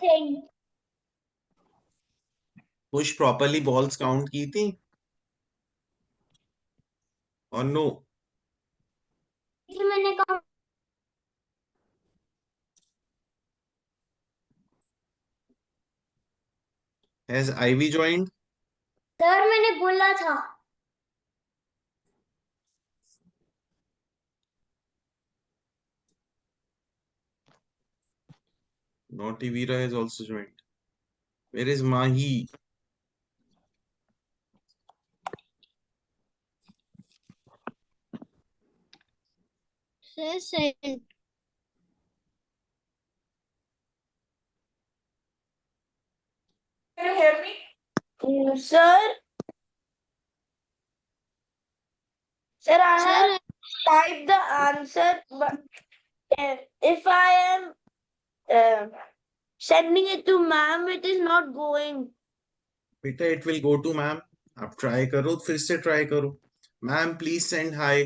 Send. Push properly balls count की थी और नो? मैंने कहा हैज आईवी ज्वाइंड? सर मैंने बोला था। Naughty Veera has also joined. Where is Mahi? Sir, send. Can you hear me? Sir, I have typed the answer, but if I am sending it to ma'am, it is not going. बेटा it will go to ma'am. आप try करो, फिर से try करो. Ma'am please send hi.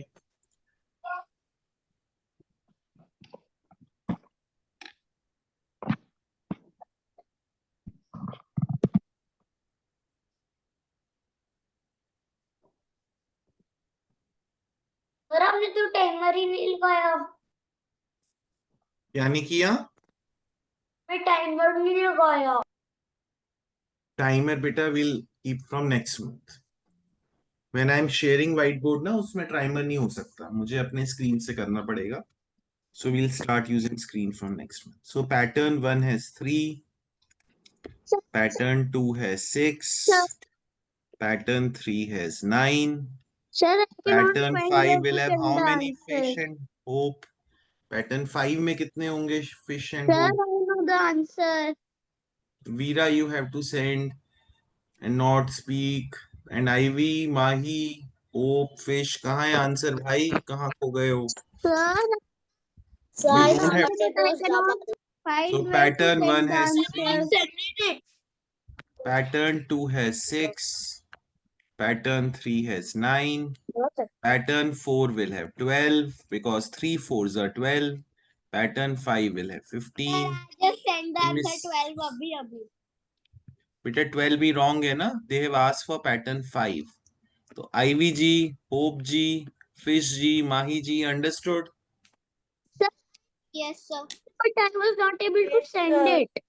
Sir आपने तो timer ही नहीं लगाया. क्या नहीं किया? मैं टाइमर नहीं लगाया. टाइमर बेटा will keep from next month. When I am sharing white board ना, उसमें टाइमर नहीं हो सकता, मुझे अपने स्क्रीन से करना पड़ेगा. So we'll start using screen from next month. So pattern 1 has 3, pattern 2 has 6, pattern 3 has 9, Sir, I cannot pattern find 5 where will to have send how the many answer. fish and hope? Pattern 5 में कितने होंगे fish and Sir, I hope? know the answer. Veera, you have to send and not speak. And Ivy, Mahi, hope, fish. कहाँ है answer भाई? कहाँ खो गए हो? Sir, You don't have. I cannot So find where to pattern 1 send the has answer. 3, pattern 2 has 6, pattern 3 has 9, pattern 4 will have 12 because 3 fours are 12, pattern 5 will have 15. Just send the So answer miss, 12 abhi abhi. बेटा 12 भी wrong है ना? They have asked for pattern 5. तो Ivy ji, Hope ji, Fish ji, Mahi ji, understood? Sir, yes, sir. But I was not able to send it.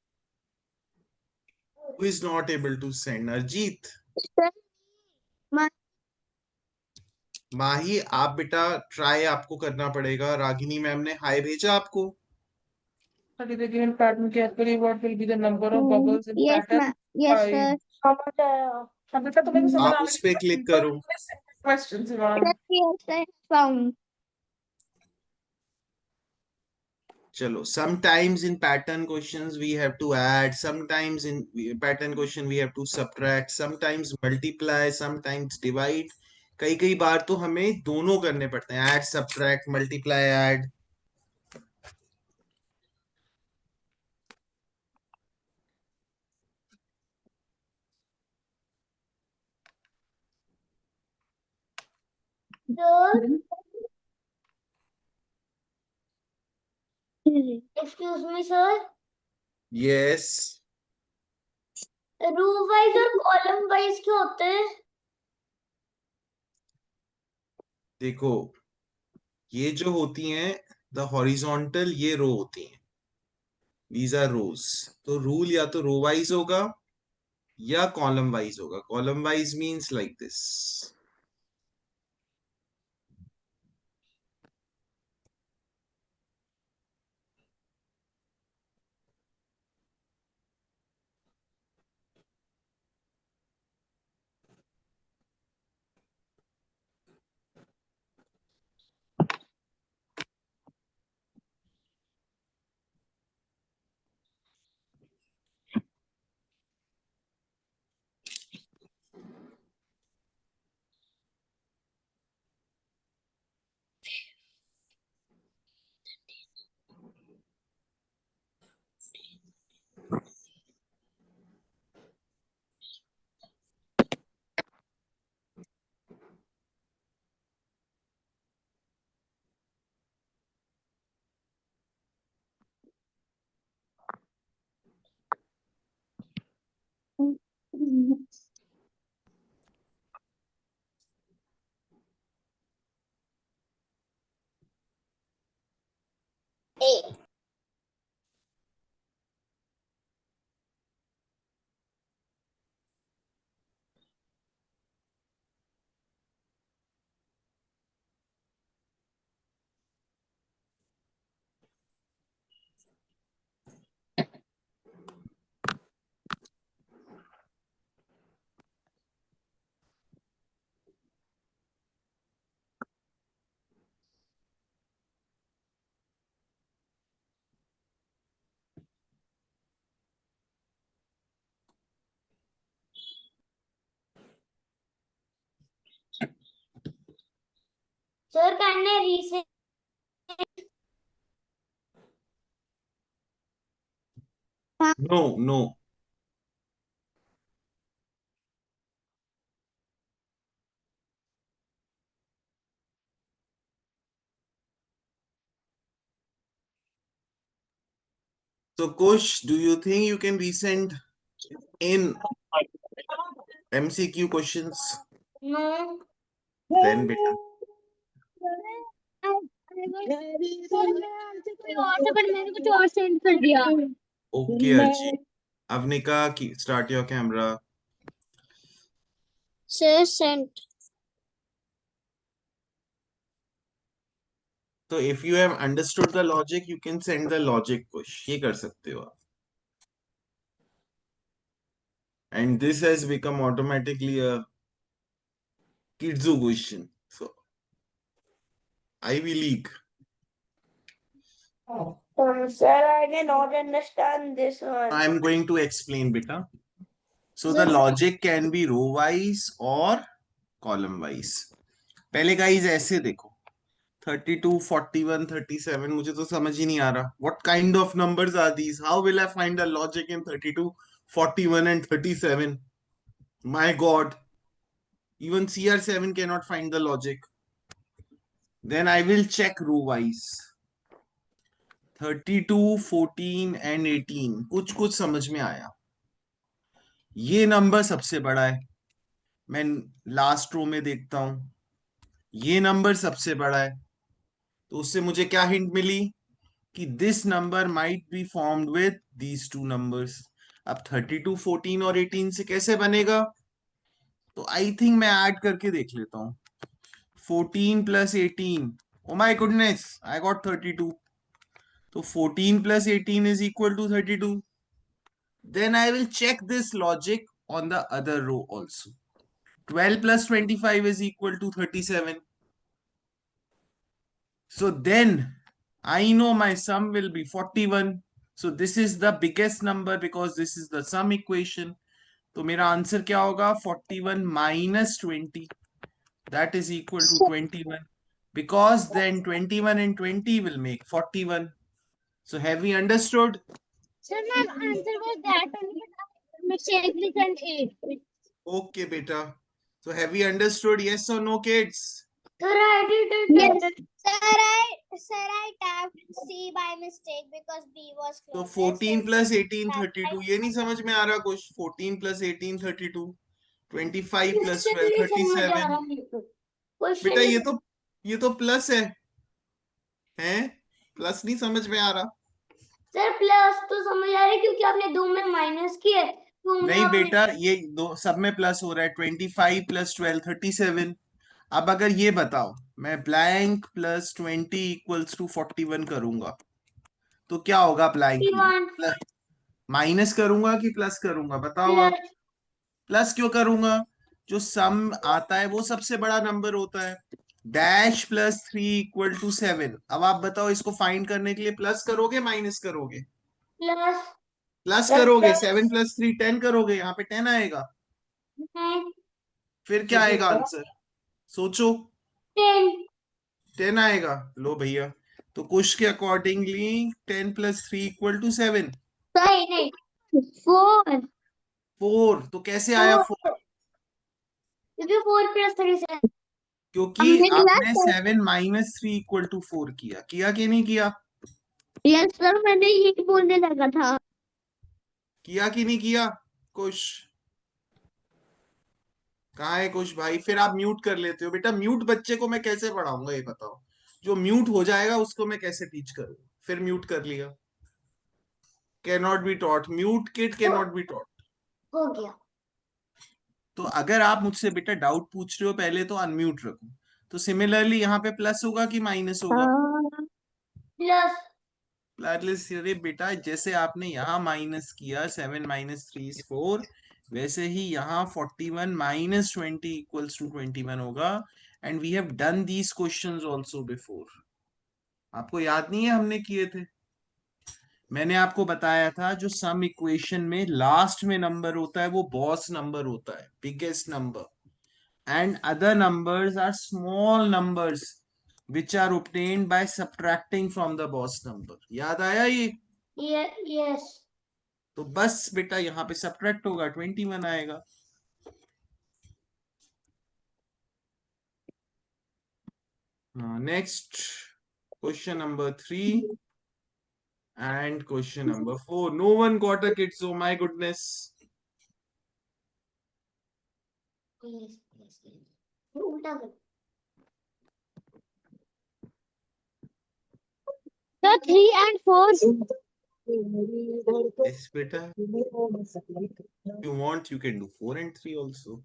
Who is not able to send? Arjeet? Sir, my माही आप बेटा try आपको करना पड़ेगा. Ragini ma'am ने हाय भेजा आपको. Study the given pattern carefully. What will be the number of bubbles in yes, pattern? ma'am. Yes, Five. sir. How much आया? अब बेटा तुम्हें तो समझ आप आ उस रही पे है क्लिक simple करो. questions, Sir, Ivan. yes, I found. चलो, sometimes in pattern questions we have to add, sometimes in pattern question we have to subtract, sometimes multiply, sometimes divide. कई कई बार तो हमें दोनों करने पड़ते हैं, add, subtract, multiply, add. Sir, excuse me, sir. Yes. Row wise और column wise क्या होते हैं? देखो, ये जो होती हैं द हॉरिजॉन्टल, ये रो होती हैं. These are rows. तो रूल या तो रो वाइज होगा या कॉलम वाइज होगा. Column wise means like this. A. Sir, can I reset? No, no. So, Kush, do you think you can resend in MCQ questions? No. Then, beta. मैंने कुछ और send कर दिया. Okay, Archie. Avnika, start your camera. Sir sent. So, if you have understood the logic, you can send the logic push. ये कर सकते हो आप. And this has become automatically a Kidzu question. So, Ivy League. Sir, I did not understand this one. I'm going to explain, beta. So, Sir, the logic can be row wise or column wise. पहले guys ऐसे देखो. 32, 41, 37 मुझे तो समझ ही नहीं आ रहा. What kind of numbers are these? How will I find the logic in 32, 41 and 37? My God. Even CR7 cannot find the logic. Then I will check row wise. 32, 14 and 18. कुछ समझ में आया. ये नंबर सबसे बड़ा है. मैं लास्ट रो में देखता हूं. ये नंबर सबसे बड़ा है. तो उससे मुझे क्या हिंट मिली कि this number might be formed with these two numbers. अब 32, 14 और 18 से कैसे बनेगा? तो आई थिंक मैं ऐड करके देख लेता हूं. 14 plus 18. Oh my goodness, I got 32. So 14 plus 18 is equal to 32. Then I will check this logic on the other row also. 12 plus 25 is equal to 37. So then I know my sum will be 41. So this is the biggest number because this is the sum equation. तो मेरा answer क्या होगा? 41 minus 20. That is equal to 21. Because then 21 and 20 will make 41. So have we understood? sir, my answer was that only, but mistakenly sent 8. Okay, beta. So have we understood? Yes or no, kids? Sir, I didn't Yes. understand. Sir, I tapped C by mistake because B was So closest. 14 plus 18, 32. ये नहीं समझ में आ रहा कुछ. 14 plus 18, 32. 25 plus 12, 37. बेटा ये तो plus है. हैं? प्लस नहीं समझ में आ रहा. सर प्लस तो समझ आ रहा है क्योंकि आपने दो में माइनस किया है. नहीं बेटा, ये दो सब में प्लस हो रहा है. 25 plus 12, 37. अब अगर ये बताओ, मैं ब्लैंक प्लस 20 इक्वल्स टू 41 करूंगा तो क्या होगा? ब्लैंक में माइनस करूंगा कि प्लस करूंगा? बताओ आप. प्लस क्यों करूंगा? जो सम आता है वो सबसे बड़ा नंबर होता है. Dash plus 3 equal to 7. अब आप बताओ, इसको फाइंड करने के लिए प्लस करोगे माइनस करोगे? प्लस प्लस करोगे. 7 plus 3 10 करोगे. यहाँ पे 10 आएगा. फिर क्या आएगा आंसर? सोचो. 10 आएगा. लो भैया, तो कुछ के अकॉर्डिंगली 10 plus 3 इक्वल टू 7. नहीं 4. 4. तो कैसे आया 4? क्योंकि 4 plus 3 क्योंकि हमने किया आपने था. 7 minus 3 इक्वल टू 4 किया कि नहीं किया? यस सर, मैंने यही बोलने लगा था. किया कि नहीं किया? कुछ कहाँ है कुछ भाई? फिर आप म्यूट कर लेते हो बेटा। म्यूट बच्चे को मैं कैसे पढ़ाऊंगा ये बताओ? जो म्यूट हो जाएगा उसको मैं कैसे टीच करूँ? फिर म्यूट कर लिया। Can not be taught, mute kid can not be taught. हो गया। तो अगर आप मुझसे बेटा डाउट पूछ रहे हो पहले तो अनम्यूट रखो। तो सिमिलरली यहाँ पे प्लस होगा कि माइनस होगा? प्लस। प्लस। अरे बेटा जैसे आपने यहाँ माइनस किया 7 माइनस 3 इज 4, वैसे ही यहाँ 41 माइनस 20 इक्वल्स टू 21 होगा। And we have done these questions also before. आपको याद नहीं है हमने किए थे? मैंने आपको बताया था जो सम इक्वेशन में लास्ट में नंबर होता है वो बॉस नंबर होता है, biggest number, and other numbers are small numbers which are obtained by subtracting from the boss number. याद आया ये? यस। तो बस बेटा यहाँ पे सब्ट्रैक्ट होगा, 21 आएगा। Next question number 3 and question number 4. No one got a kids, oh my goodness. उल्टा कर। The 3 and 4. Yes beta, if you want you can do 4 and 3 also.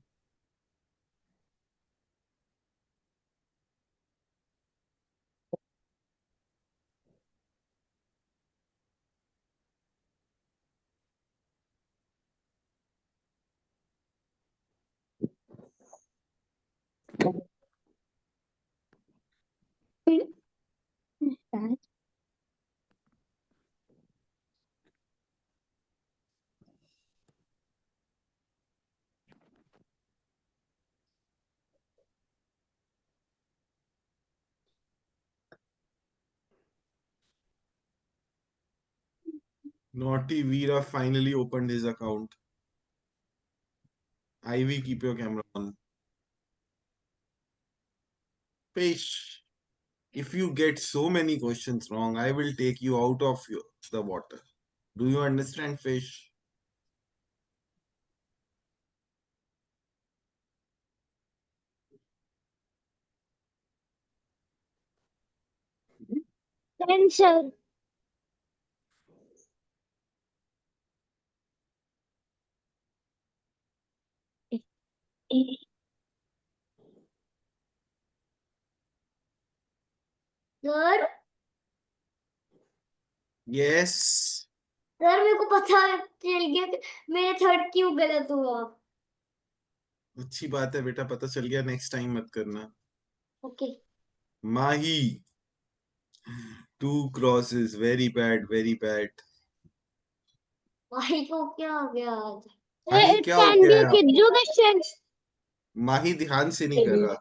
Naughty Veera finally opened his account. Ivy, keep your camera on. Fish, if you get so many questions wrong, I will take you out of the water. Do you understand, Fish? Answer. Sir Yes. Sir मेरे को पता चल गया कि मेरे third क्यों गलत हुआ। अच्छी बात है बेटा, पता चल गया, नेक्स्ट टाइम मत करना। Okay. Mahi, 2 crosses, very bad, very bad. भाई को क्या हो गया आज? माही It क्या हो can be गया a है? kids question. माही ध्यान से नहीं कर रहा।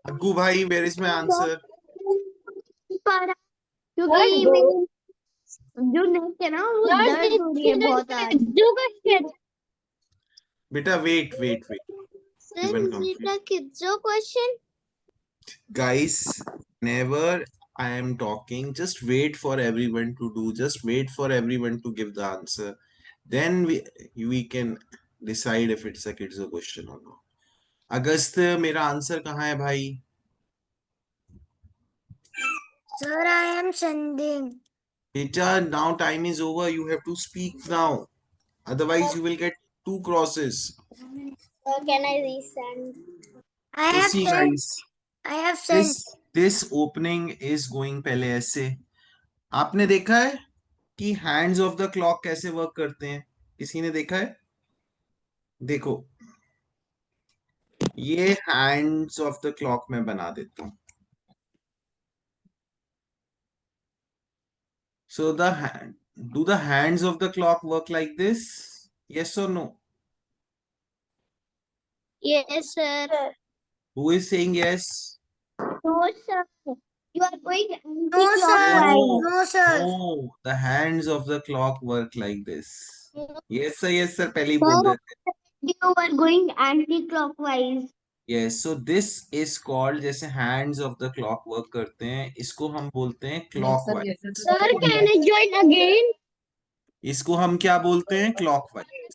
अग्गू भाई, वेयर इज माय आंसर? पर क्योंकि मेरी जो नेक है ना वो दर्द हो रही है बहुत आज। जो क्वेश्चन बेटा wait wait wait, even complete. kids question. Guys, never I am talking, just wait for everyone to do, just wait for everyone to give the answer. Then we can decide if it's a kids question or not. अगस्त, मेरा answer कहाँ है भाई? Sir I am sending. Beta, now time is over. You have to speak now. Otherwise, you will get 2 crosses. Can I resend? I So have see, send. guys, I have send. this opening is going पहले ऐसे। आपने देखा है कि hands of the clock कैसे work करते हैं? किसी ने देखा है? देखो, ये हैंड्स ऑफ द क्लॉक मैं बना देता हूं। So do the hands of the clock work like this? Yes or no? Yes, sir. Who is saying yes? No, sir. You are going no sir. anti-clockwise. No sir. No, the hands of the clock work like this. Yes sir, पहले ही Sir, बोल देते। you are going anti-clockwise. Yes, so this is called, जैसे hands of the clock work करते हैं, इसको हम बोलते हैं clockwise. Sir, can I join again? इसको हम क्या बोलते हैं? क्लॉकवाइज।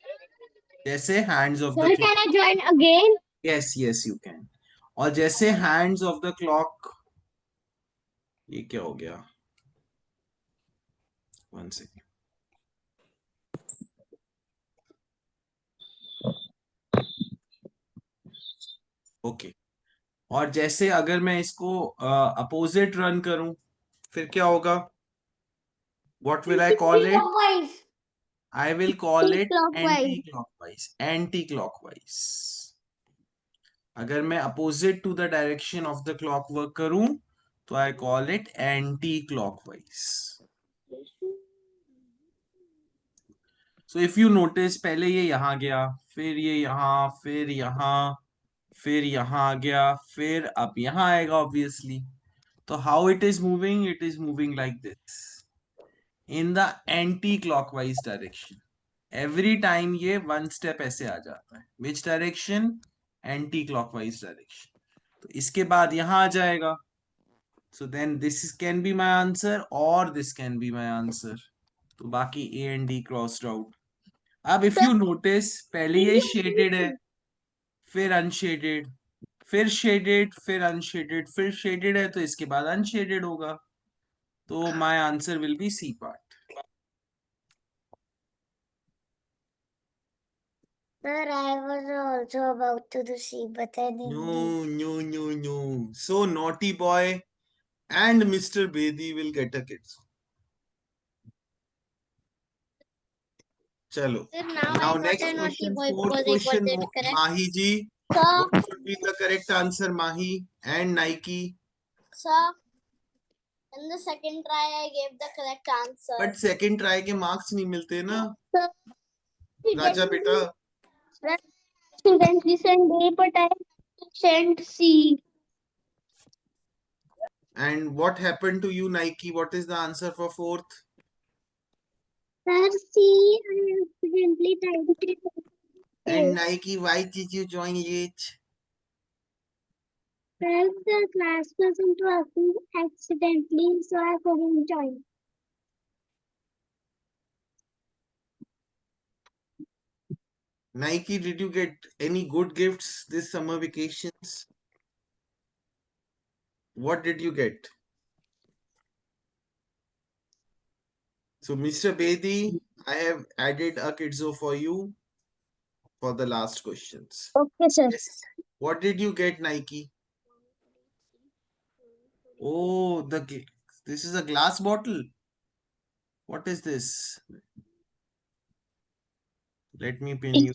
जैसे hands of the Sir, clock. can I join again? Yes yes you can. और जैसे हैंड्स ऑफ द क्लॉक, ये क्या हो गया? 1 सेकेंड। ओके। और जैसे अगर मैं इसको अपोजिट रन करूं, फिर क्या होगा? What will I call it? Clockwise. I will call it Clockwise. anti-clockwise. Anti-clockwise. अगर मैं opposite to the direction of the clock work करूं, तो I call it anti-clockwise. So if you notice, पहले ये यहाँ गया, फिर ये यहाँ, फिर यहाँ, फिर यहाँ आ गया, फिर अब यहाँ आएगा obviously. तो how it is moving? It is moving like this, in the anti-clockwise direction. Every time ये 1 स्टेप ऐसे आ जाता है। Which direction? Anti clockwise direction. तो इसके बाद यहां आ जाएगा। So then this can be my answer और this can be my answer. तो बाकी A and D crossed out. अब इफ यू नोटिस, पहले ये शेडेड है, फिर अनशेडेड, फिर शेडेड, फिर अनशेडेड, फिर शेडेड है, तो इसके बाद अनशेडेड होगा। तो my answer will be C part. Sir, I was also about to do C, but I didn't. No, no, no, no. So naughty boy and Mr. Bedi will get a kids. Chalo. Sir, Now I got next a naughty question, boy fourth because I question, got it correct. Mahi ji. Sir, What should be the correct answer, Mahi and Nike? sir, in the second try I gave the correct answer. But second try के marks नहीं मिलते ना, Sir, राजा बेटा. sir, accidentally sent A, but I sent C. And what happened to you, Nike? What is the answer for fourth? Sir, C, I accidentally typed it. And Nike, why did you join it? Sir, the class wasn't working accidentally, so I couldn't join. Nike, did you get any good gifts this summer vacations? What did you get? So, Mr. Bedi, I have added a Kidzo for you for the last questions. Okay, sir. Yes. What did you get, Nike? Oh, this is a glass bottle. What is this? Let me pin you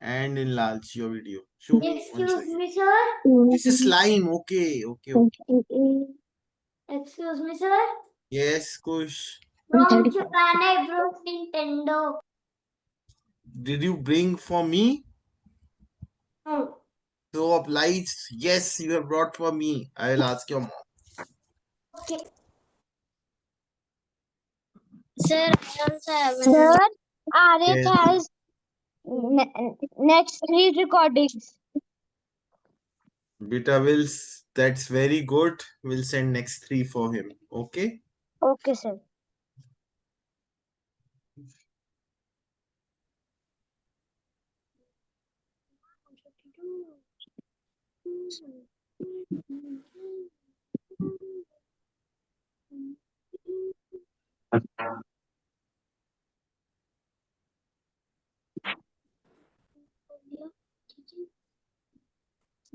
and enlarge your video. Show me one Excuse second. me, sir. This is slime. Okay, okay. Excuse me, sir. Yes, Kush. From Japan, I brought Nintendo. Did you bring for me? No. Show of lights. Yes, you have brought for me. I will ask your mom. Okay. Sir, I also have Sir, Arif Yes. has next 3 recordings. Beta that's very good. We'll send next 3 for him. Okay. Okay, sir.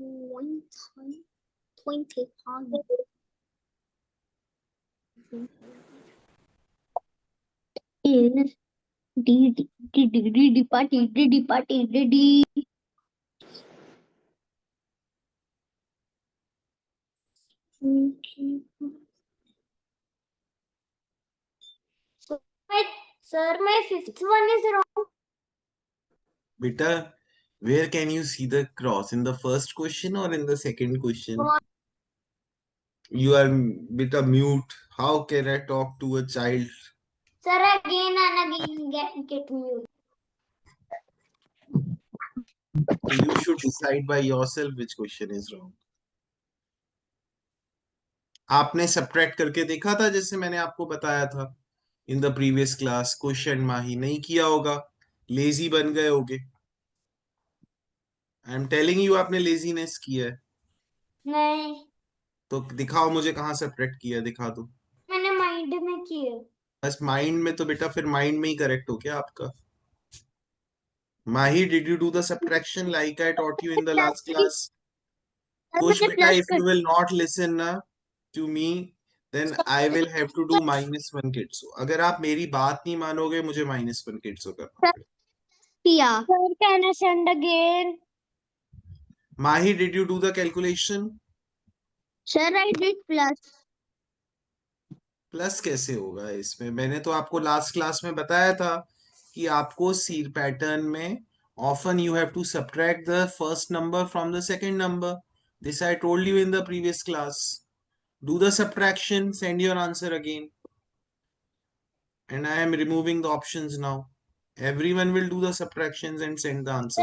One time, 20 times. Is D party. Wait, sir, my fifth one is wrong. Beta, where can you see the cross? In the first question or in the second question? You are beta mute. How can I talk to a child? Sir, again and again get mute. You should decide by yourself which question is wrong. आपने subtract करके देखा था जैसे मैंने आपको बताया था? in the previous class? Question Mahi नहीं किया होगा, lazy बन गए होगे. I am telling you आपने laziness किया है. नहीं, तो दिखाओ मुझे कहाँ सब्ट्रैक्ट किया है, दिखा दो. मैंने माइंड में किए। बस माइंड में, तो बेटा फिर माइंड में ही करेक्ट हो क्या आपका? Mahi, did you do the subtraction like I taught you in the last class? Kush मैंने beta, plus if you will not listen na to me, then I will have to do -1 kids. अगर आप मेरी बात नहीं मानोगे, मुझे -1 kids करना पड़ेगा. किया. Sir, can I send again? Mahi, did you do the calculation? Sir, I did plus. Plus कैसे होगा इसमें? मैंने तो आपको लास्ट क्लास में बताया था कि आपको सी पैटर्न में often you have to subtract the first number from the second number. This I told you in the previous class. Do the subtraction, send your answer again. And I am removing the options now. Everyone will do the subtractions and send the answer.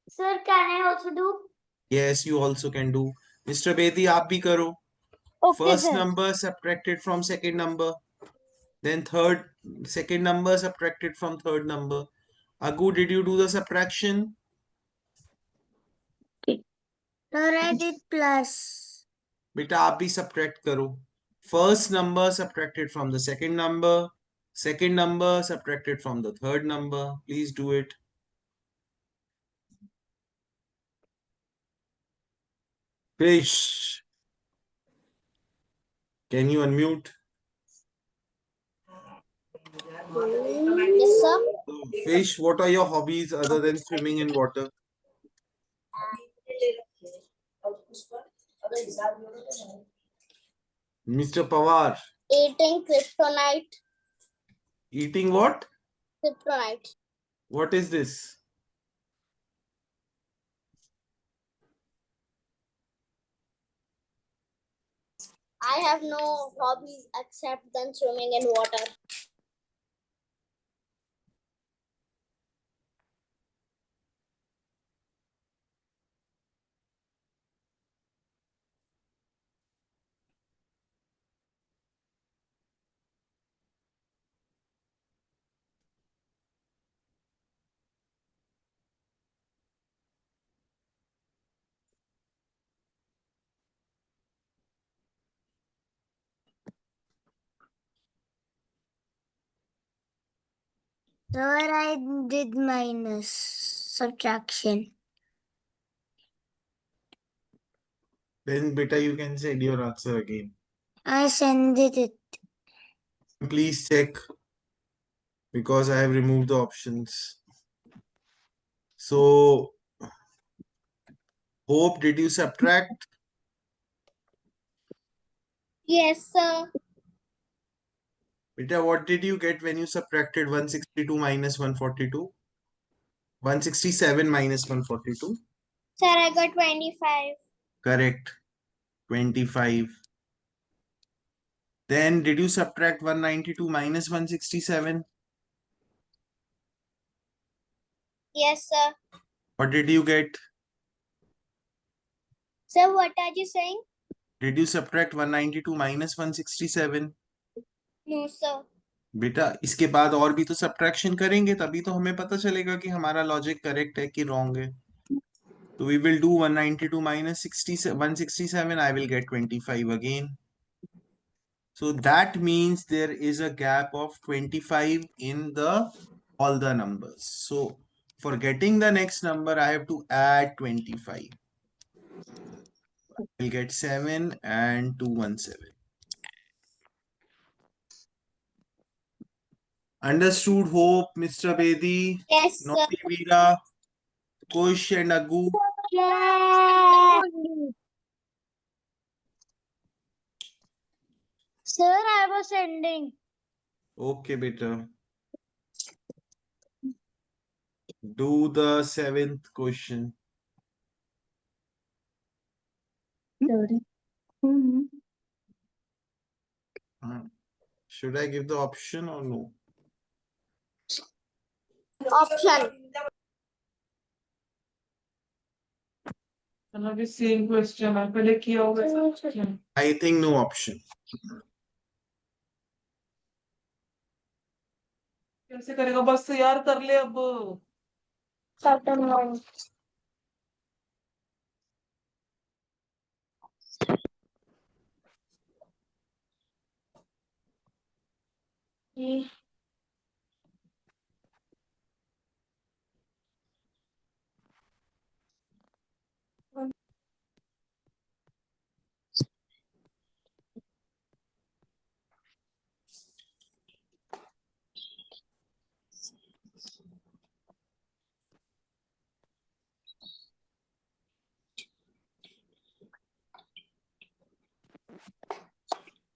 Sir, can I also do? Yes, you also can do. Mr. Bedi, आप भी करो. Okay, First sir. number subtracted from second number. Then second number subtracted from third number. Agu, did you do the subtraction? Sir, I did plus. बेटा आप भी subtract करो. First number subtracted from the second number. Second number subtracted from the third number. Please do it. Fish. Can you unmute? Yes, sir. Fish, what are your hobbies other than swimming in water? Mr. Pawar, Eating kryptonite. eating what? Kryptonite. What is this? I have no hobbies except than swimming in water. Sir, I did minus subtraction. Then beta you can send your answer again. I sent it. Please check because I have removed the options. So, Hope, did you subtract? Yes, sir. Beta, what did you get when you subtracted 162 minus 142? 167 minus 142? Sir, I got 25. Correct. 25. Then did you subtract 192 minus 167? Yes, sir. What did you get? Sir, what are you saying? Did you subtract 192 minus 167? No, sir. बेटा इसके बाद और भी तो subtraction करेंगे, तभी तो हमें पता चलेगा कि हमारा लॉजिक करेक्ट है कि रॉन्ग है. तो we will do 192 minus 167. I will get 25 again. So that means there is a gap of 25 in all the numbers. So for getting the next number, I have to add 25. I'll get 7 and 217. Understood, Hope, Mr. Bedi, Yes, sir. Naughty Veera, Kush and Agu. Yeah. Sir, I was sending. Okay, beta. Do the 7th question. Should I give the option or no? Option. अभी same question है, पहले किया होगा. I think no option. कैसे करेगा? बस यार कर ले अब। पैटर्न 1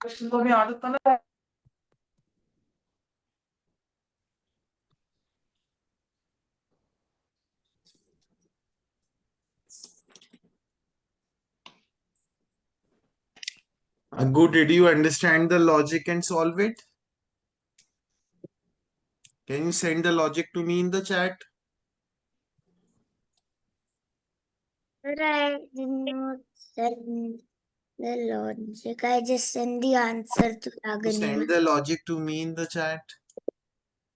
क्वेश्चन तो हमें आदत था ना। Aggu, did you understand the logic and solve it? Can you send the logic to me in the chat? Sir, I did not send the logic. I just send the answer to So Ragini. send the logic to me in the chat.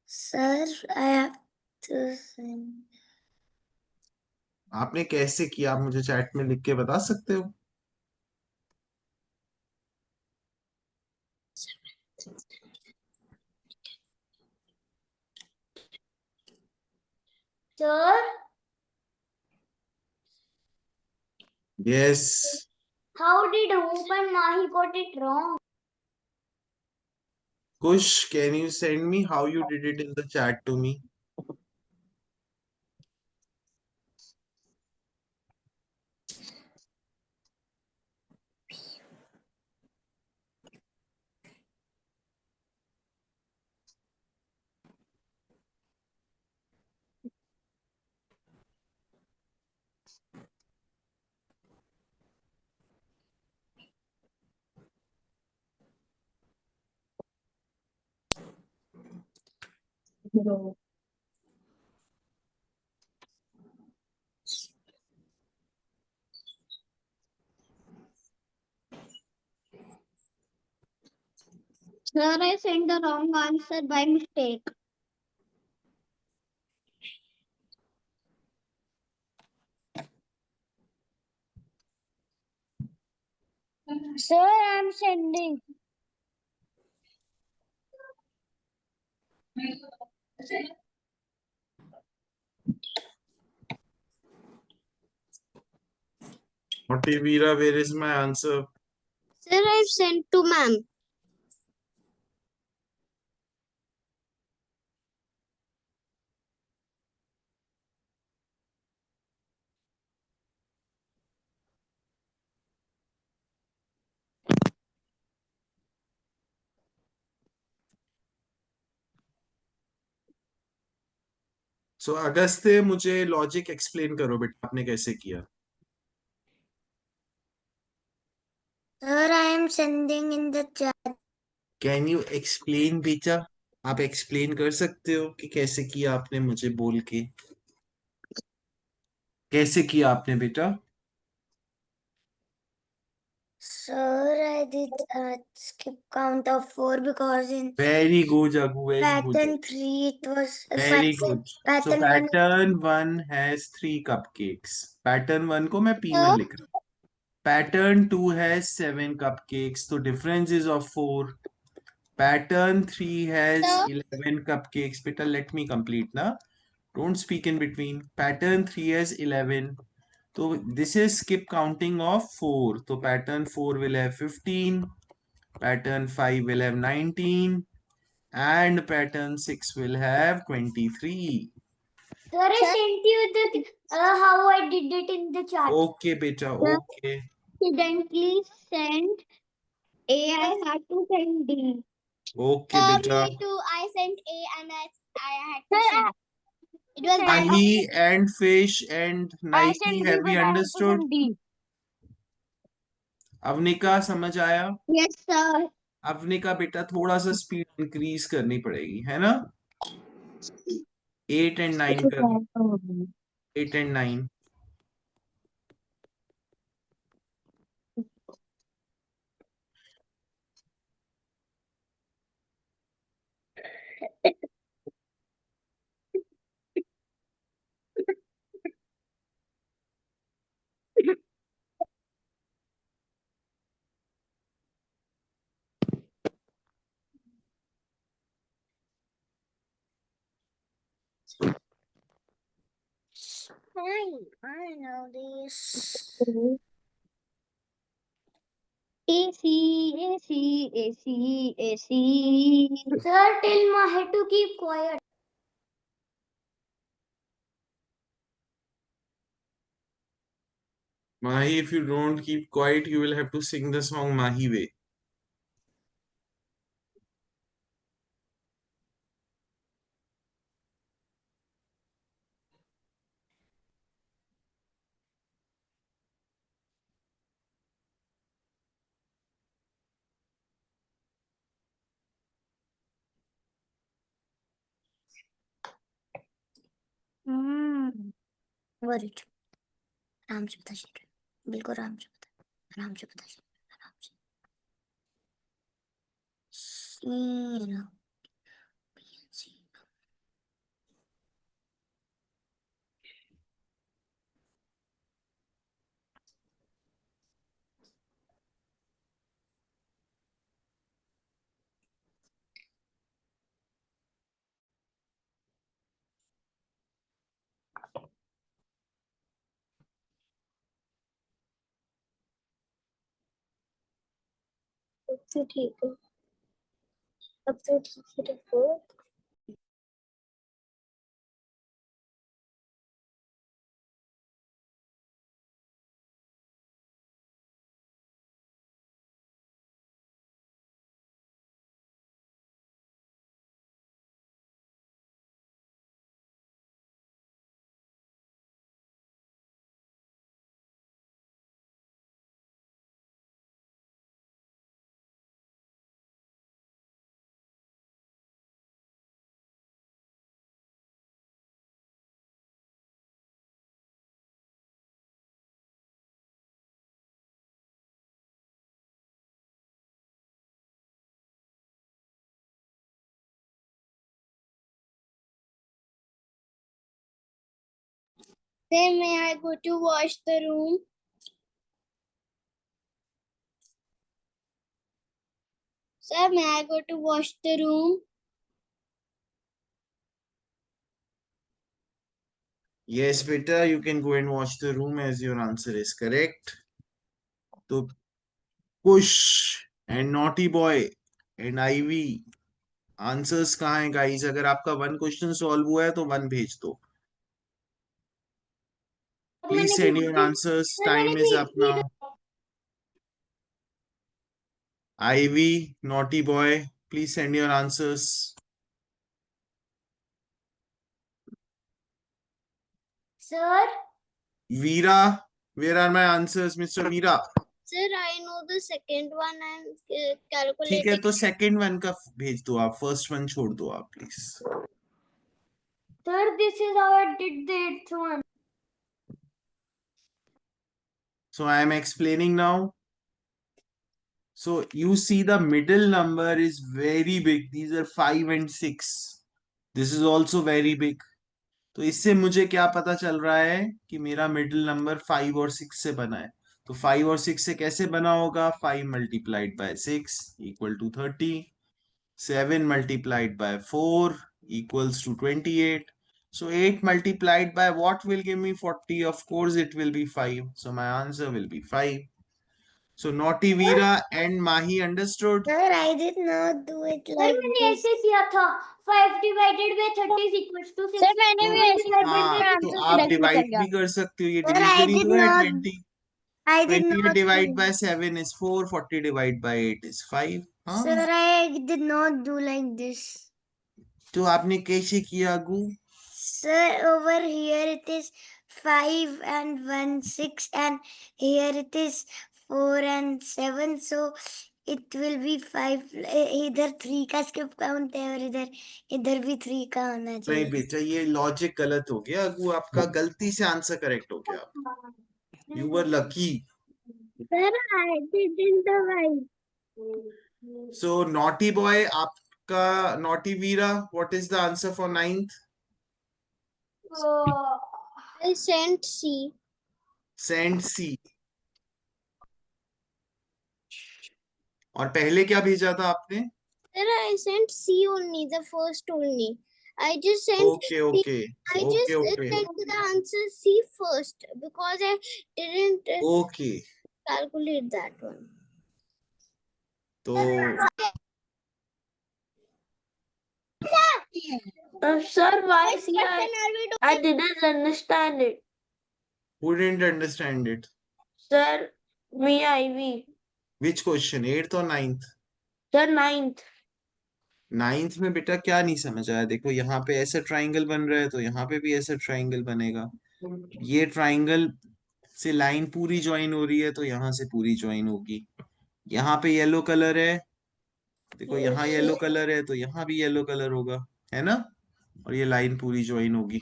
Sir, I have to send. आपने कैसे किया, आप मुझे chat में लिख के बता सकते हो? Sir, Yes. how did Hope and Mahi got it wrong? Kush, can you send me how you did it in the chat to me? Sir, I sent the wrong answer by mistake. Sir, I'm sending. Naughty Veera, where is my answer? Sir, I've sent to ma'am. सो अगस्त्य, मुझे logic explain करो बेटा, आपने कैसे किया? Sir, I am sending in the chat. Can you explain बेटा? आप explain कर सकते हो कि कैसे किया आपने, मुझे बोल के कैसे किया आपने बेटा? Sir, I did skip count of 4 because in very good अगु, very good, pattern 3 it was very good. So pattern 1. Pattern 1 has 3 cupcakes. Pattern 1 को मैं P1 लिख रहा हूँ. पैटर्न 2 हैज 7 cupcakes, तो difference is of 4. Pattern 3 has Sir? 11 cupcakes. Beta, let me complete na. Don't speak in between. Pattern 3 has 11. So this is skip counting of 4. So pattern 4 will have 15. Pattern 5 will have 19. And pattern 6 will have 23. Sir, I Sir? sent you the how I did it in the chat. Okay, beta. Sir? Okay. Accidentally sent A. I had to send D. Okay, beta. Me too. I sent A and I had to send. It was by Mahi and Fish and I Nike, sent D, have we but I had to understood? send D. Avanika, समझ आया? Yes, sir. Avanika बेटा, थोड़ा सा speed increase करनी पड़ेगी, है ना? 8 and 9 कर. 8 and 9. Fine, I know this. AC, AC, AC, AC. Sir, tell Mahe to keep quiet. Mahi, if you don't keep quiet, you will have to sing the song Mahi Way. Worried. आराम से बता शेर, बिल्कुल आराम से बता, आराम से बता शेर, आराम से। शेर, अब तो ठीक है, अब तो ठीक है रखो। Then may I go to wash the room? Sir, may I go to wash the room? Yes, beta, you can go and watch the room as your answer is correct. So, push and naughty boy and Ivy. Answers कहाँ हैं guys? अगर आपका one question solve हुआ है तो one भेज दो. Please send your answers. Time is up now. Ivy, naughty boy, please send your answers. Sir? Veera, where are my answers, Mr. Veera? Sir, I know the second one and ठीक है, calculating. तो second one का भेज दो आप, first one छोड़ दो आप please. Sir, this is how I did the eighth one. So I am explaining now. So you see the middle number is very big. These are 5 and 6. This is also very big. तो इससे मुझे क्या पता चल रहा है कि मेरा मिडिल नंबर 5 और 6 से बना है. तो 5 और 6 से कैसे बना होगा? 5 multiplied by 6 equal to 30. 7 multiplied by 4 equals to 28. So 8 multiplied by what will give me 40? Of course it will be 5. So my answer will be 5. So Naughty Veera and Mahi understood? Sir, I did not do it like this. मैंने ऐसे किया था. 5 divided by 30 is equals to 6. Sir मैंने भी ऐसे किया, हाँ, मेरा तो आंसर आप करेक्ट डिवाइड निकल गया. भी कर सकते हो. ये Sir, I division he did तो है not. 20. I did 28 not. divided by 7 is 4. 40 divided by 8 is 5. हाँ, Sir, I did not do like this. तो आपने कैसे किया गु? Sir, over here it is 5 and 1, 6, and here it is 4 and 7. So it will be 5. इधर 3 का skip count है और इधर भी 3 का होना नहीं चाहिए. बेटा, ये लॉजिक गलत हो गया. अगू आपका गलती से आंसर करेक्ट हो गया. You were lucky. Sir, I didn't divide. So naughty boy, आपका naughty Veera, what is the answer for 9th? I sent C. Send C. और पहले क्या भेजा था आपने? Sir, I sent C only, the first only. I just sent Okay, okay, I okay, just okay, sent the answer C first because I didn't okay. calculate that one. तो Sir, why Which see question are we doing? I didn't understand it. who didn't understand it? Sir, me Ivy. Which question? 8th or 9th? Sir, 9th. 9th में बेटा क्या नहीं समझ आया? देखो यहाँ पे ऐसा ट्राइंगल बन रहा है तो यहाँ पे भी ऐसा ट्राइंगल बनेगा। ये ट्राइंगल से लाइन पूरी ज्वाइन हो रही है तो यहाँ से पूरी ज्वाइन होगी। यहाँ पे येलो कलर है, देखो यहाँ येलो कलर है तो यहाँ भी येलो कलर होगा, है ना? और ये लाइन पूरी ज्वाइन होगी।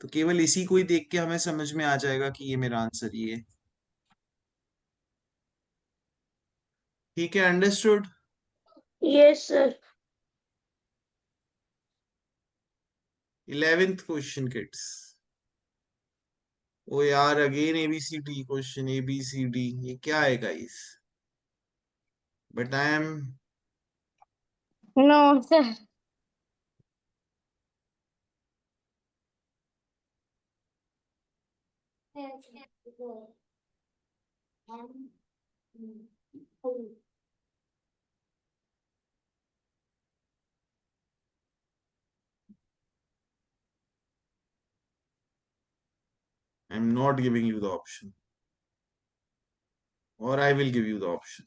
तो केवल इसी को ही देख के हमें समझ में आ जाएगा कि ये मेरा आंसर ये है। ठीक है, understood? Yes, sir. 11th question kids. Oh यार, अगेन एबीसीडी क्वेश्चन, एबीसीडी, ये क्या है guys? But I am No, sir. not giving you the option, or I will give you the option.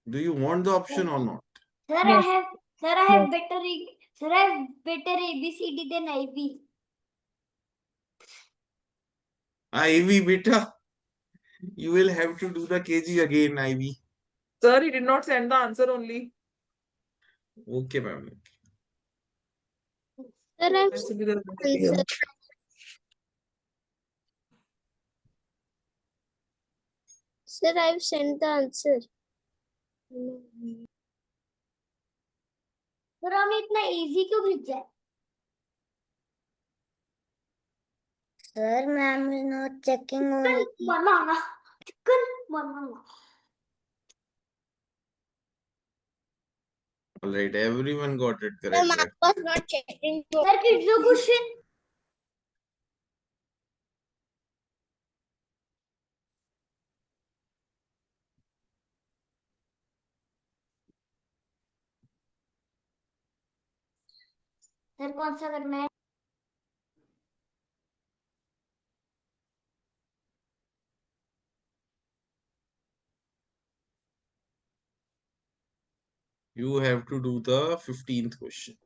Do you want the option or not? Sir, Yes. I have better ABCD than IB. Ivy beta, you will have to do the KG again, Ivy. Sir, he did not send the answer only. Okay, ma'am. Sir, I've Has to be the answer. Sir, I've sent the answer. Sir हमें इतना easy क्यों भेजा है? Sir, ma'am is not checking only. Banana. Chicken banana. All right, everyone got it The correct. mark was not checking. Sir, kids the question. Sir कौन सा करना है? You have to do the 15th question.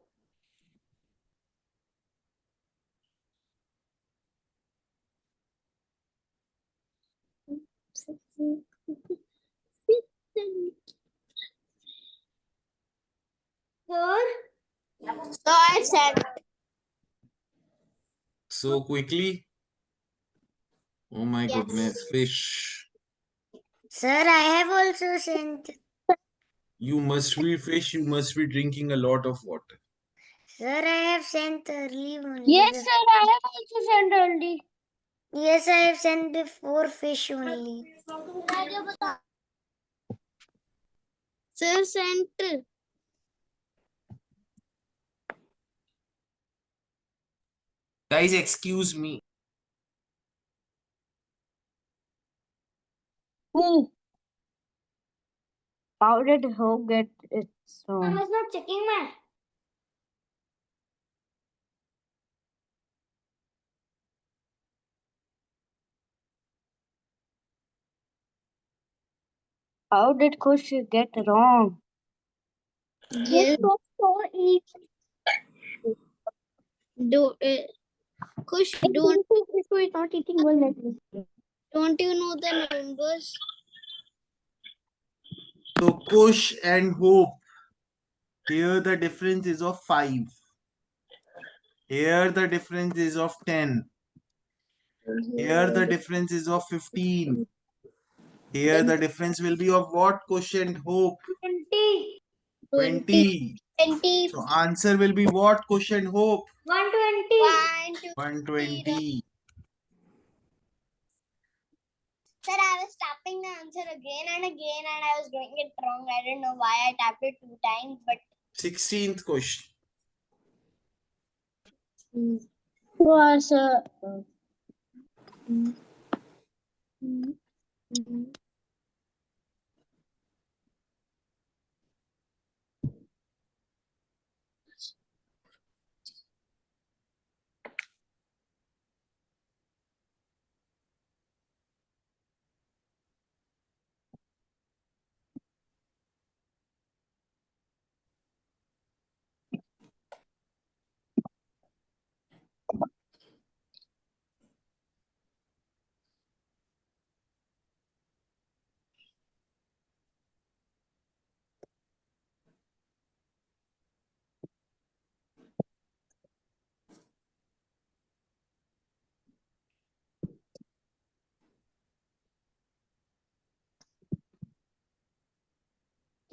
Sir, So I said, So quickly. Oh my Yes. goodness, fish. sir, I have also sent. You must be fish, you must be drinking a lot of water. Sir, I have sent early only. yes, sir, I have also sent already. Yes, I have sent before fish only. Sir sent. Guys, excuse me. Who? How did Hope get it I wrong? was not checking my. How did Kush get wrong? Yes. So easy. Kush, don't is not eating well. Don't you know the numbers? So Kush and Hope. Here the difference is of 5. Here the difference is of 10. Here the difference is of 15. Here the difference will be of what? Kush and Hope? 20. 20. 20. So answer will be what? Kush and Hope? 120. 120. Sir, I was tapping the answer again and again and I was doing it wrong. I don't know why I tapped it 2 times, but 16th question. was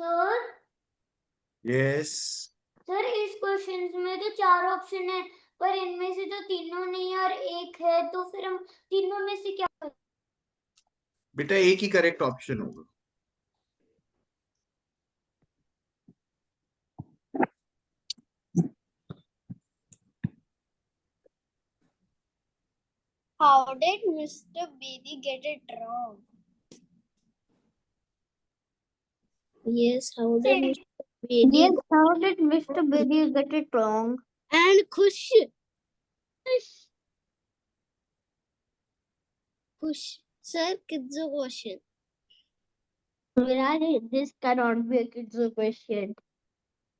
sir yes sir इस question में तो 4 option है, पर इनमें से तो तीनों नहीं और एक है, तो फिर हम तीनों में से क्या करें? बेटा एक ही करेक्ट ऑप्शन होगा। How did Mr. Bedi get it wrong? Yes, how did Mr. Bedi yes, how did Mr. Bedi get it wrong? and Khush? Khush. Sir, kids a question. Viraj, this cannot be a kid's question.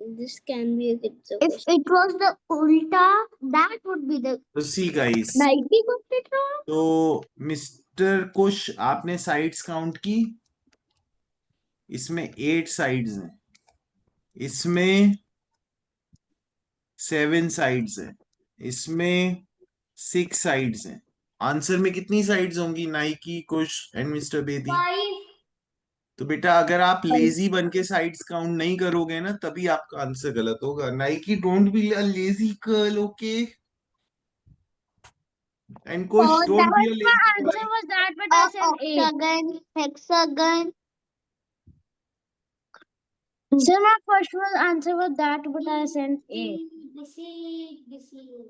This can be a kids a If question. it was the ulta, that would be the तो see guys, 90 got it wrong. तो mister कुश आपने sides count की, इसमें 8 sides हैं, इसमें 7 sides हैं, इसमें 6 sides हैं। आंसर में कितनी साइड्स होंगी Nike, Kush and mister Bedi? 5. तो बेटा अगर आप लेजी बन के साइड्स काउंट नहीं करोगे ना, तभी आपका आंसर गलत होगा। Nike don't be a lazy girl, okay? And Kush Oh, don't that be a was my lazy answer boy. was that, but I said 8. Hexagon, hexagon. So my first was answer was that, but I said 8. This is.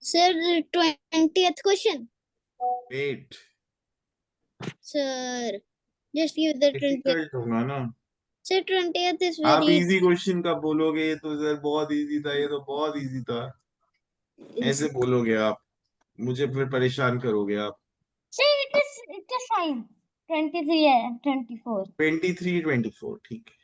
Sir, 20th question. Wait, Sir, just give the 20th. Difficult होगा ना। Sir, 20th is आप very easy question कब बोलोगे? ये तो sir बहुत easy था, ये तो बहुत इजी था, ऐसे बोलोगे आप, मुझे फिर परेशान करोगे आप। See, it is fine. 23 and 24. 23, 24 ठीक है।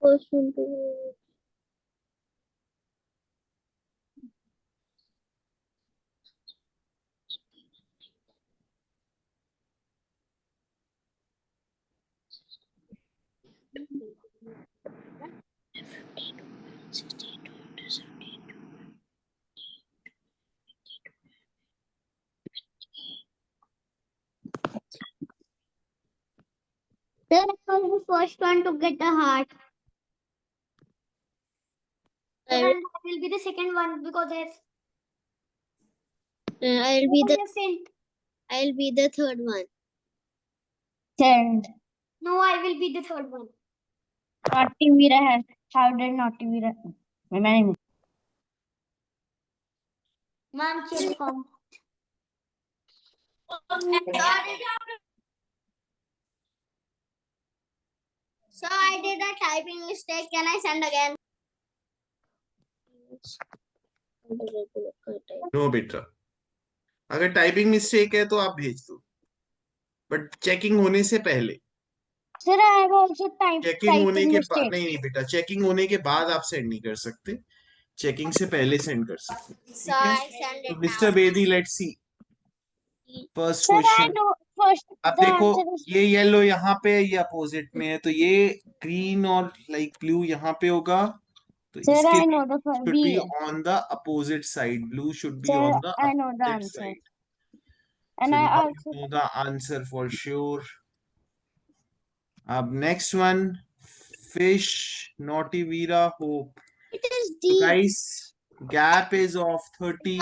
Question 2. Then I was the first one to get a heart. I And I will be the second one because I'll be the sent. I'll be the third one. Send. No, I will be the third one. Naughty Veera has. How did Naughty Veera? My name. Ma'am, check form. So I did a typing mistake. Can I send again? नो बेटा, अगर typing mistake है तो आप भेज दो, but checking होने से पहले, Sir, I have also checking होने typing के बाद mistake. नहीं नहीं बेटा, चेकिंग होने के बाद आप सेंड नहीं कर सकते, चेकिंग से पहले सेंड कर सकते। So I send तो it mister now. Bedi, let's see first Sir, I question. know first अब the देखो, answer is ये येलो यहाँ पे, ये अपोजिट में है, तो ये ग्रीन और लाइक ब्लू यहाँ पे होगा, तो Sir, इसके I know the should B. be on the opposite side. Blue should be Sir, on the I know the opposite answer. side. And So I now also you know the answer for sure. Up next one, fish, naughty Veera, hope. It is So D. guys, gap is of 30.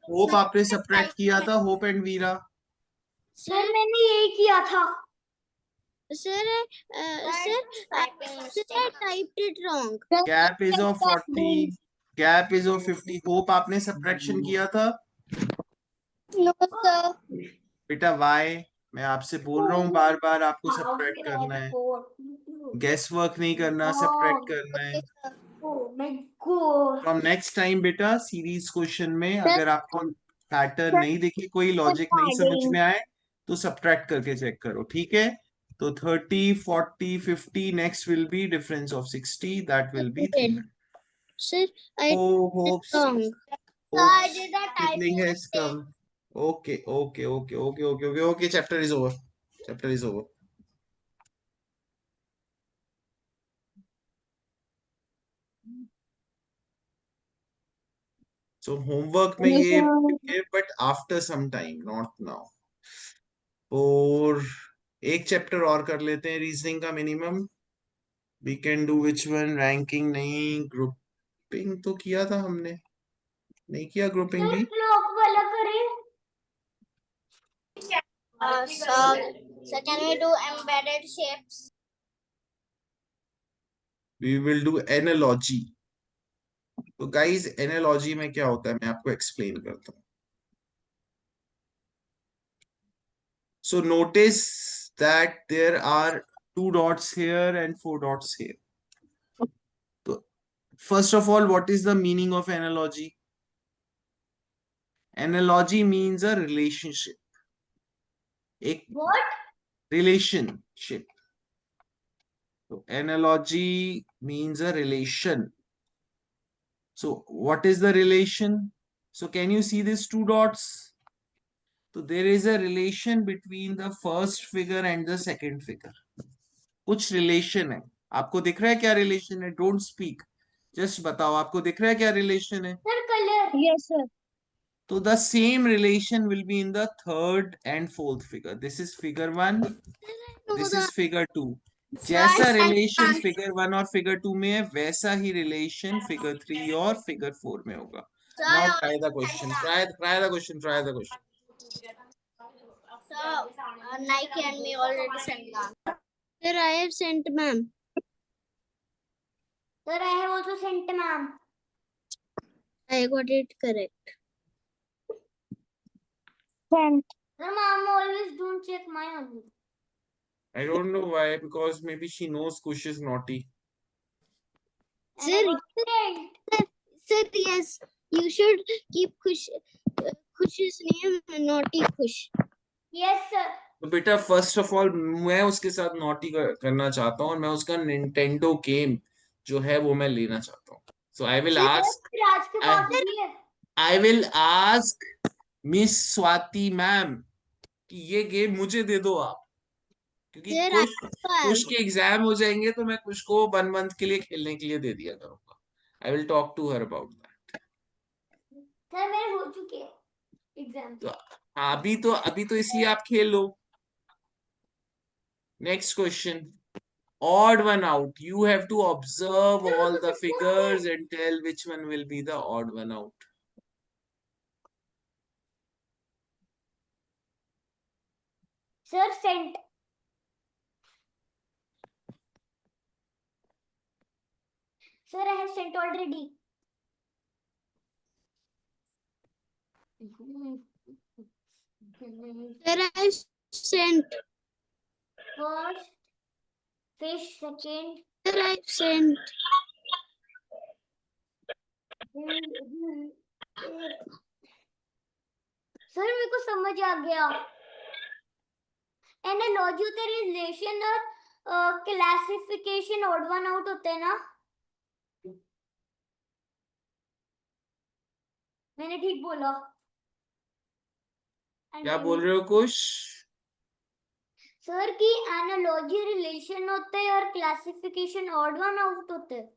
Hope आपने subtract किया था, hope and Veera. Sir मैंने यही किया था. Sir, I typed it wrong. Gap is of 40, gap is of 50. Hope आपने subtraction किया था. No, sir. बेटा वाई, मैं आपसे बोल रहा हूँ बार बार आपको सब्ट्रैक्ट करना है, गेस वर्क नहीं करना, सब्ट्रैक्ट करना है. Oh my god. From next time बेटा सीरीज क्वेश्चन में अगर आपको पैटर्न नहीं दिखे, कोई लॉजिक नहीं समझ में आए, तो सब्ट्रैक्ट करके चेक करो, ठीक है. तो 30, 40, 50, next will be difference of 60, that will be 3. Sir, I Oh, hopes. wrong. Hopes. Sibling has come. Okay, okay, okay, okay, okay, okay, okay. Chapter is over. Chapter is over. So homework में ये है, but after some time, not now. और एक chapter और कर लेते हैं reasoning का minimum. We can do which one? Ranking नहीं, ग्रुपिंग तो किया था हमने, नहीं किया ग्रुपिंग भी. क्लॉक वाला करें. So can we do embedded shapes? We will do analogy. तो गाइस एनालॉजी में क्या होता है मैं आपको एक्सप्लेन करता हूँ. So notice that there are 2 dots here and 4 dots here. So first of all, what is the meaning of analogy? Analogy means a relationship. एक What? relationship. So analogy means a relation. So what is the relation? So can you see these 2 dots? So there is a relation between the first figure and the second figure. कुछ relation है. आपको दिख रहा है क्या relation है? Don't speak. Just बताओ आपको दिख रहा है क्या relation है? Sir, color. yes, sir. So the same relation will be in the third and fourth figure. This is figure 1. This is figure 2. जैसा relation figure 1 और figure 2 में है, वैसा ही relation figure 3 और figure 4 में होगा. Now try the question. Try the question. Try the question. So Nike and me already sent ma'am. Sir, I have sent ma'am. Sir, I have also sent ma'am. I got it correct. Sent. Sir, ma'am always don't check my only. I don't know why, because maybe she knows Kush is naughty. Sir, sir, yes, you should keep Kush's name naughty Kush. Yes, sir. तो बेटा first of all मैं उसके साथ naughty करना चाहता हूँ और मैं उसका निंटेंडो गेम जो है वो मैं लेना चाहता हूँ. सो आई विल आस्क राज के पास भी है. I will ask miss Swati ma'am कि ये गेम मुझे दे दो आप, क्योंकि Sir, कुछ के एग्जाम हो जाएंगे तो मैं कुछ को 1 मंथ के लिए खेलने के लिए दे दिया करूंगा. I will talk to her about that. Sir मेरे हो चुके हैं एग्जाम. तो अभी तो इसलिए आप खेल लो. Next question. Odd one out. You have to observe all the figures and tell which one will be the odd one out. Sir, sent. Sir, I have sent already. sir, I have sent. First, fish. Second, Sir, I have sent. Sir मेरे को समझ आ गया. Analogy होता है relation और classification odd one out होते हैं ना. मैंने ठीक बोला. क्या बोल रहे हो कुछ? सर की एनालॉजी रिलेशन होते हैं और क्लासिफिकेशन ऑड वन आउट होते हैं.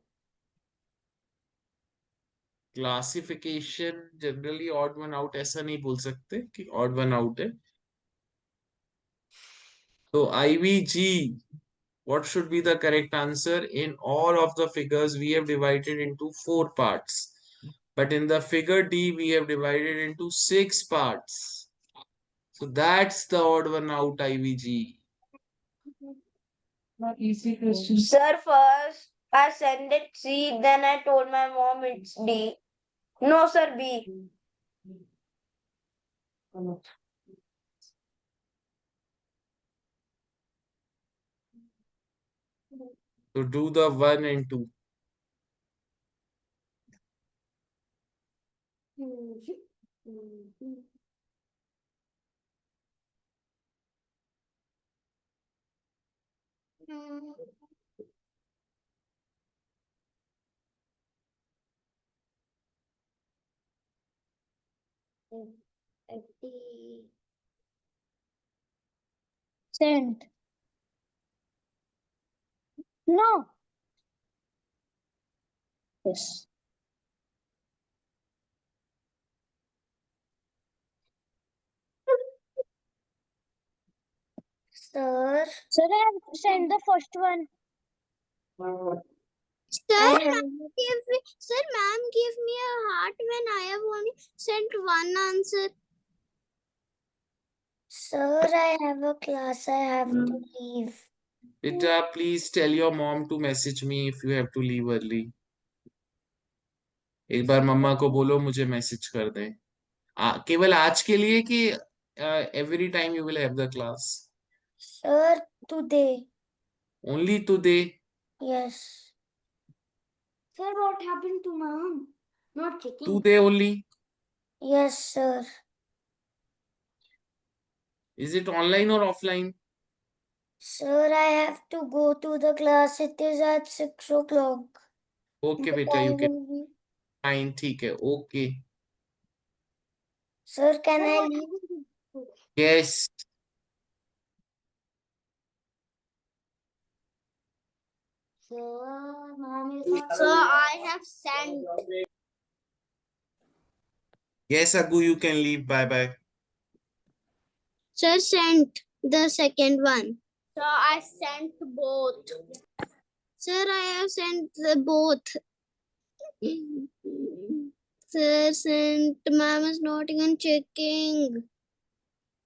Classification generally odd one out ऐसा नहीं बोल सकते कि ऑड वन आउट है. तो IVG, what should be the correct answer? In all of the figures we have divided into 4 parts, but in the figure D we have divided into 6 parts. So that's the odd one out IVG. Not easy question. Sir, first I sent it C, then I told my mom it's D. No, sir, B. So do the 1 and 2. Sent. No. Yes. Sir, Sir, I have sent the first one. Sir, ma'am gave me a heart when I have only sent one answer. sir, I have a class. I have to leave. Beta, please tell your mom to message me if you have to leave early. एक बार मम्मा को बोलो मुझे message कर दें. केवल आज के लिए कि every time you will have the class? Sir, today. Only today? Yes. Sir, what happened to mom? Not checking. Today only? Yes, sir. Is it online or offline? Sir, I have to go to the class. It is at 6 o'clock. Okay, The beta, you time can will be. fine. ठीक है. Okay. Sir, can I leave? Yes. Sir, mom is not. Sir, I have sent. Yes, Agu, you can leave. Bye bye. Sir, sent the second one. Sir, I sent both. Sir, I have sent the both. Sir, sent. Ma'am is not even checking.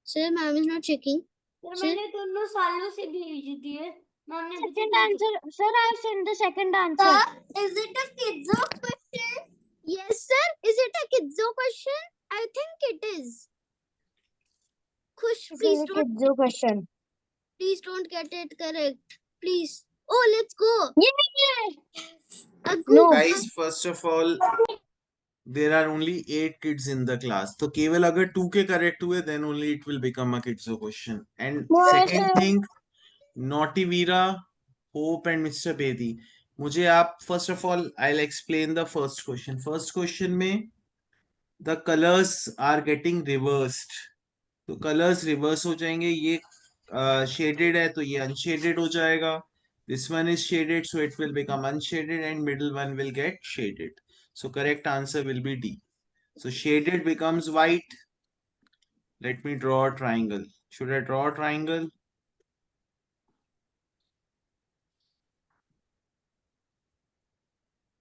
Sir, ma'am is not checking. Sir, मैंने दोनों सालों से भेज दिए ma'am ने Second answer. Sir, I have sent the second answer. Sir, is it a Kidzo question? Yes, sir. Is it a Kidzo question? I think it is. Kush, This please is a don't, Kidzo question. please don't get it correct. Please. Oh, let's go. Yeah. Agu, No. Guys, first of all, there are only 8 kids in the class. तो केवल अगर 2 के correct हुए, then only it will become a Kidzo question. And Why, second sir? thing, Naughty Veera, Hope and Mr. Bedi. मुझे आप first of all, I'll explain the first question. First question में the colors are getting reversed. तो colors reverse हो जाएंगे. ये shaded है तो ये unshaded हो जाएगा. This one is shaded, so it will become unshaded, and middle one will get shaded. So correct answer will be D. So shaded becomes white. Let me draw a triangle. Should I draw a triangle?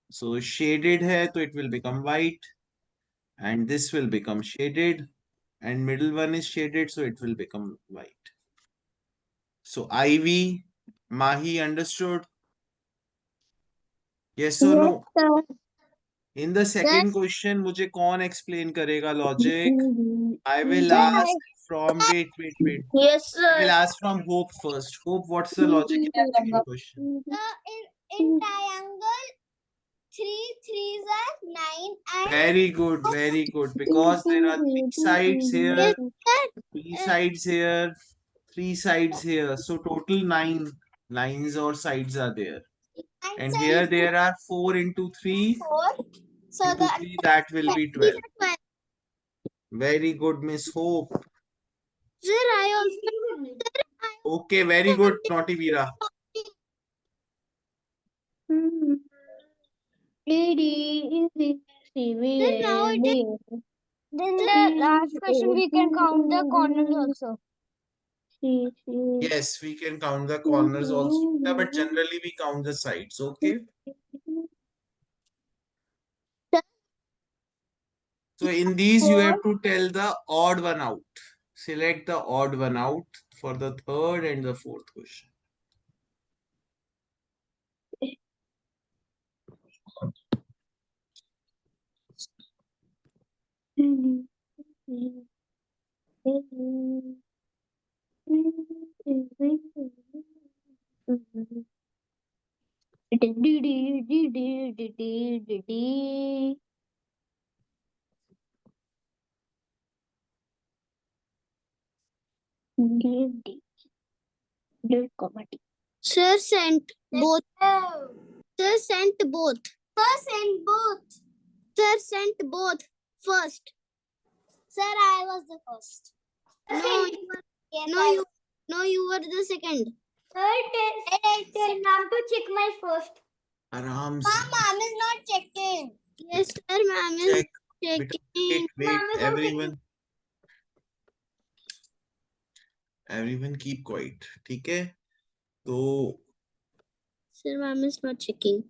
So shaded hai, so it will become white, and this will become shaded, and middle one is shaded, so it will become white. So Ivy, Mahi, understood? Yes or no? Sir. In the second question, मुझे कौन explain करेगा logic? I will Sir, ask from wait. Yes, I will sir. ask from Hope first. Hope, what's the logic in the second question? in triangle, 3 threes are 9 and Very good. Because there are 3 sides here, 3 sides here, 3 sides here. So total 9 lines or sides are there. And here there are 4 into 3 4. So into 3, that will be 12. these are 12. Very good, Miss Hope. Sir, I also. Okay, very good, Naughty Veera. Then now it is. Then the last question we can count the corners also. Yes, we can count the corners also, beta, but generally we count the sides. Okay. So in these, you have to tell the odd one out. Select the odd one out for the third and the fourth question. Sir sent both. Sir sent both. Sir sent both. Sir sent both first. Sir, I was the first. No, you were. Yes, No, you were the second. Sir, ma'am to check my first. Aram se. Ma'am is not checking. Yes, sir, ma'am is Check. Beta, checking. wait, everyone. Everyone keep quiet. ठीक है? तो Sir, ma'am is not checking.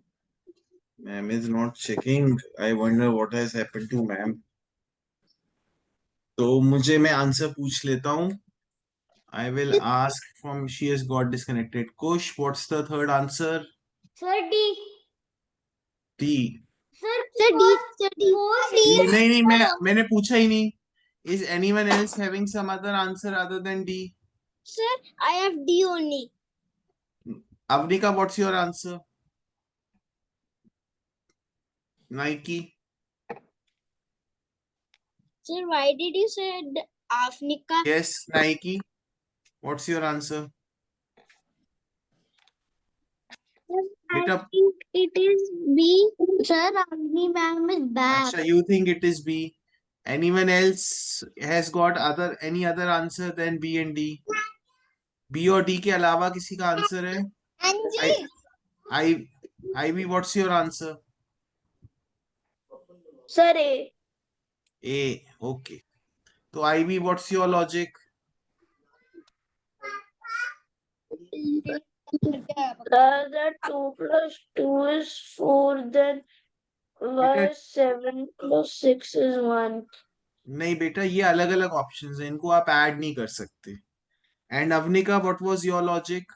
ma'am is not checking. I wonder what has happened to ma'am. तो मुझे मैं answer पूछ लेता हूँ. I will ask from she has got disconnected. Kush, what's the third answer? Sir, D. D. Sir, Sir, D. Sir, D. नहीं मैंने पूछा ही नहीं. Is anyone else having some other answer other than D? Sir, I have D only. Avnika, what's your answer? Nike. Sir, why did you say Afnika? Yes, Nike. What's your answer? Beta, think it is B. Sir, Agni ma'am is back. Aksha, you think it is B? Anyone else has got any other answer than B and D? B और D के अलावा किसी का answer है? Ivy, what's your answer? Sir, A. A. Okay. So Ivy, what's your logic? That 2 plus 2 is 4, then why 7 plus 6 is 1. नहीं बेटा, ये अलग अलग ऑप्शंस हैं, इनको आप ऐड नहीं कर सकते. And Avanika, what was your logic?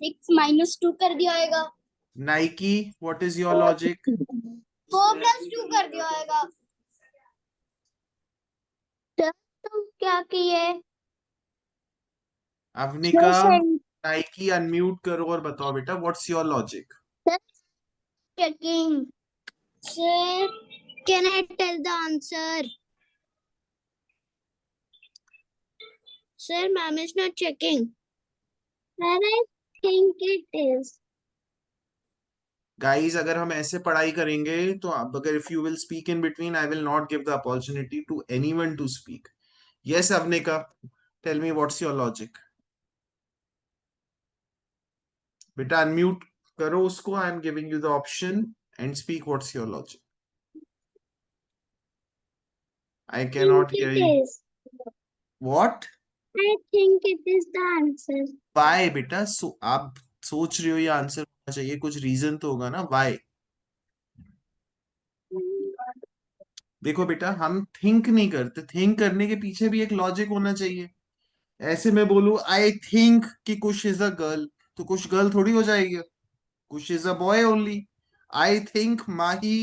6 minus 2 कर दिया होगा. Nike, what is your logic? 4 plus 2 कर दिया होगा. तुम क्या किए? अवनिका, नाइकी अनम्यूट करो और बताओ बेटा, what's your logic? Checking. Sir, can I tell the answer? Sir, ma'am is not checking. Sir, I think it is. Guys, अगर हम ऐसे पढ़ाई करेंगे तो अगर if you will speak in between, I will not give the opportunity to anyone to speak. Yes Avanika, tell me what's your logic. बेटा unmute करो उसको. I am giving you the option and speak. What's your logic? I can not hear you. What? I think it is the answer. Why बेटा? आप सोच रहे हो ये answer होना चाहिए, कुछ रीजन तो होगा ना. वाई? देखो बेटा, हम थिंक नहीं करते. थिंक करने के पीछे भी एक लॉजिक होना चाहिए. ऐसे मैं बोलूं आई थिंक कि कुश इज अ गर्ल, तो कुश गर्ल थोड़ी हो जाएगी. Kush is a boy only. I think Mahi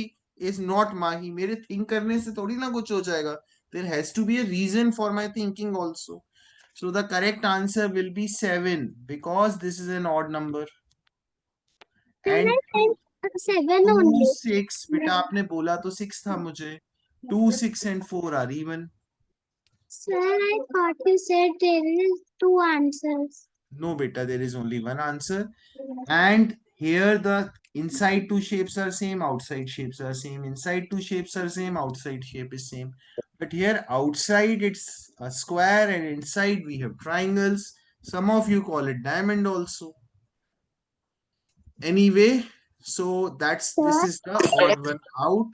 is not Mahi, मेरे थिंक करने से थोड़ी ना कुछ हो जाएगा. There has to be a reason for my thinking also. So the correct answer will be 7 because this is an odd number. And 7 2, only. 6, बेटा आपने बोला तो 6 था मुझे. 2, 6 and 4 are even. Sir, I thought you said there is 2 answers. No beta, there is only one answer. And here the inside two shapes are same, outside shapes are same. Inside two shapes are same, outside shape is same. But here outside it's a square and inside we have triangles. Some of you call it diamond also. Anyway, So this is the odd one out.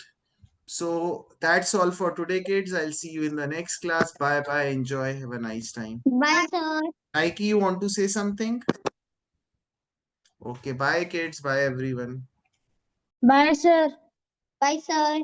So that's all for today, kids. I'll see you in the next class. Bye bye. Enjoy. Have a nice time. Bye, sir. Nike, you want to say something? Okay, bye kids. Bye everyone. Bye, sir. Bye, sir.